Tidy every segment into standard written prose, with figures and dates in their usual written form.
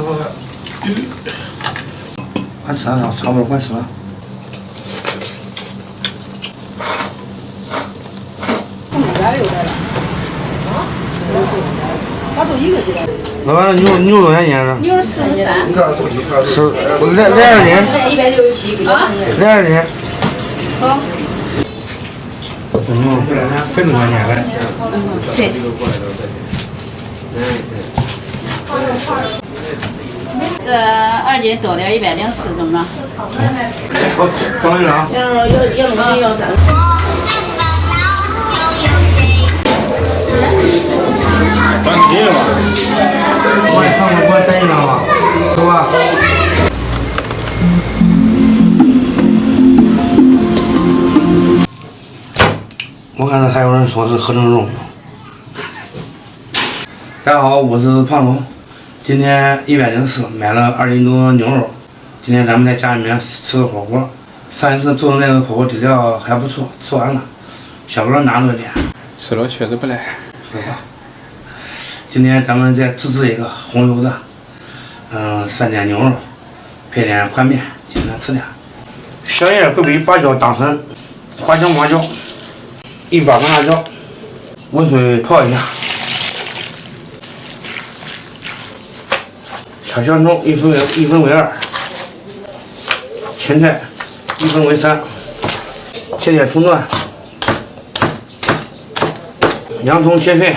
快！快吃了，差不多快吃了。老板，牛多少钱呢？牛43。你看手机看是来2斤。167啊。来2斤。好。这牛分多少钱来？对。这2斤多点104，怎么着？好，装一个啊。要3。管你了吧？我也上过关单一张吧，走吧。我看还有人说是合成肉。大家好，我是胖龙。今天104买了2斤多牛肉。今天咱们在家里面吃个火锅。上一次做的那个火锅底料还不错，吃完了，小哥拿了点。吃了确实不赖。是吧？今天咱们再自制一个红油的，3点牛肉，配点宽面，简单吃点。小叶桂皮、八角、党参、花椒、麻椒，1把干辣椒，温水泡一下。小香葱1分为2，芹菜1分为3，切点葱段，洋葱切片。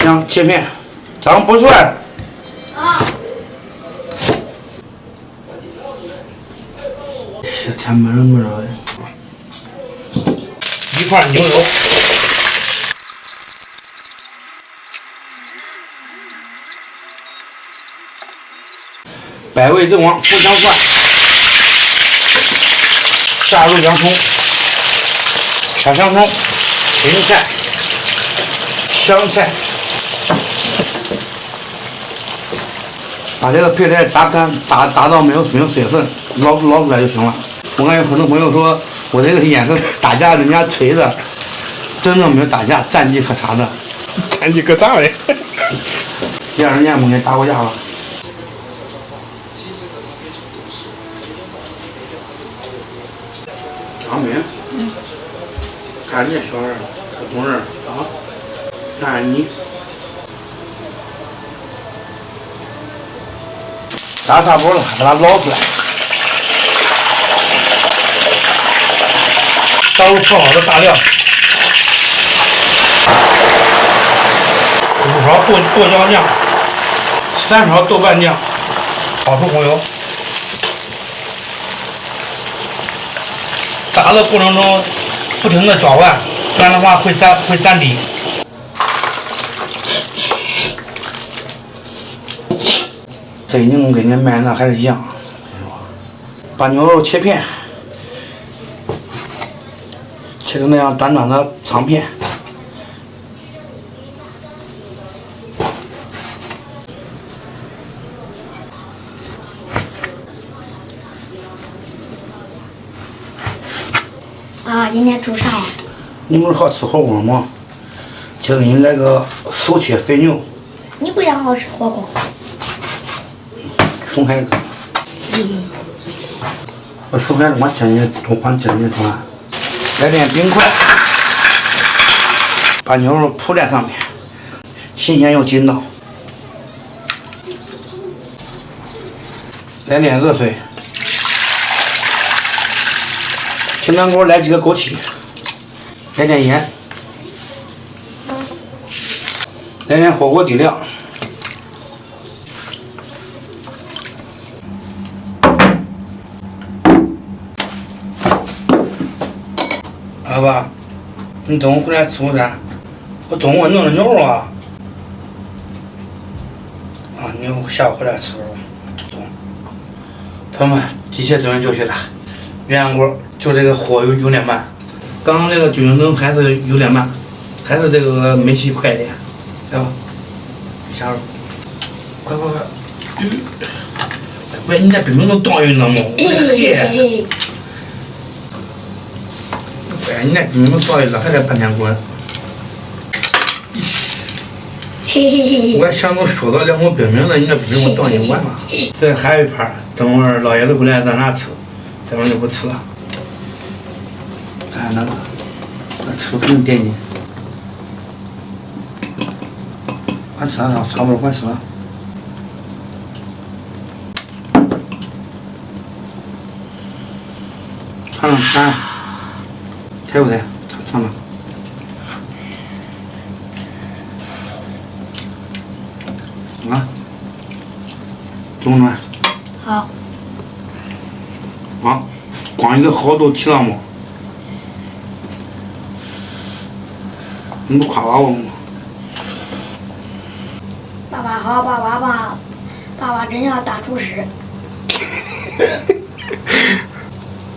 姜切片，咱不算。天闷热不热的？1块牛肉，百味正黄、茯香蒜，下入洋葱、小香葱、芹菜、香菜。把这个配菜炸干，炸到没有水分，捞出来就行了。我看有很多朋友说我这个演是打架人家锤的，真的没有打架，战绩可查的。战绩可炸嘞！第2年我给打过架了。杨梅，看你小孩，同志啊，看你。炸差不多了，把它捞出来。倒入泡好的大料，5勺剁椒酱，3勺豆瓣酱，炒出红油。炸的过程中不停的搅拌，不然的话会粘底。这已经跟你卖那还是一样，把牛肉切片，切成那样短短的长片，啊，今天煮啥呀？你不是好吃火锅吗？今儿给你来个手切肥牛。你不也好吃火锅？熊孩子，我熊孩子，我今年多管今年多，来点冰块，把牛肉铺在上面，新鲜又筋道。来点热水，平汤锅来几个枸杞，来点盐，来点火锅底料。老爸，你中午回来吃午餐？我中午弄的牛肉啊。你下午回来吃肉。中。朋友们，机械准备就绪了，鸳鸯锅就这个火有点慢，刚刚那个九星灯还是有点慢，还是这个煤气快一点，来吧，下肉，快！喂，你这冰冰都倒匀了吗？嘿。哎，你那冰冰倒匀了，还得半天滚。嘿嘿嘿。我还想着说到两个冰冰了，你那不是我等你晚了。这还有一盘，等会儿老爷子回来咱俩吃，咱们就不吃了。看那个，那吃肯定点劲。快吃了，差不多快吃了。尝尝看，甜不甜？尝尝。啊，中了。好。啊，光一个好都起了吗？你不夸夸我吗？爸爸好，爸爸真像大厨师。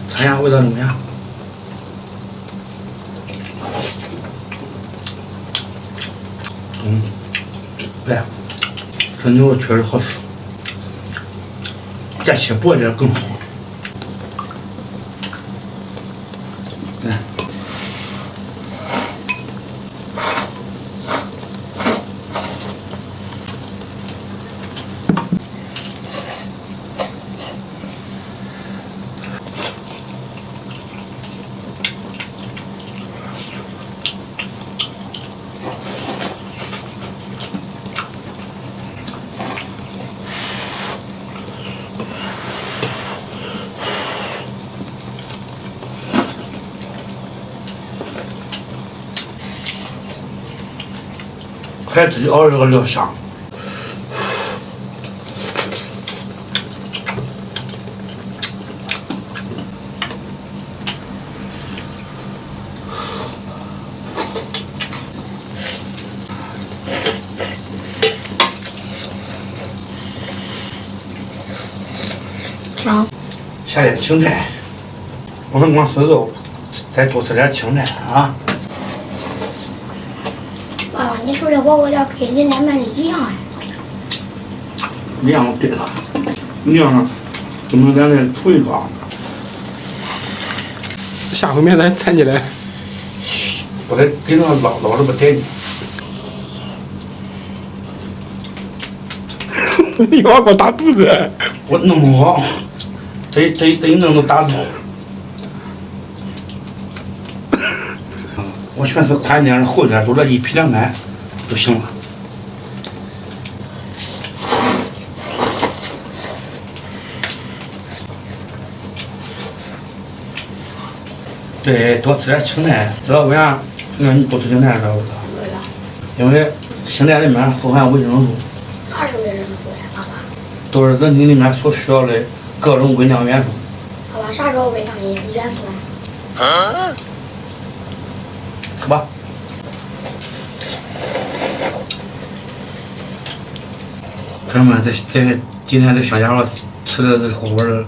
尝下味道怎么样？对，这牛肉确实好吃，加切薄点更好。来，还自己熬这个料香。香。下点青菜，不能光吃肉，再多吃点青菜啊。爸爸，你煮的火锅料跟人家面的一样啊。一样对了，你要是怎么咱再处一个？下回面咱掺起来。不得给那捞着不带劲。你娃给我打肚子。我弄不好，得弄到打肚。我全是宽点厚点，都这一劈两半就行了。对，多吃点青菜，知道为啥？你不吃青菜知道不知道？因为青菜里面富含维生素。啥是维生素呀，爸爸？都是人体里面所需要的各种微量元素。爸爸，啥时候维生素元素啊？吃吧。朋友们，这今天这小家伙吃的这火锅儿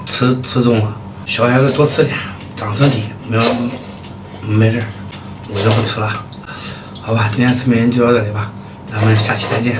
吃中了，小孩子多吃点，长身体，没事儿，我就不吃了。好吧，今天视频就到这里吧，咱们下期再见。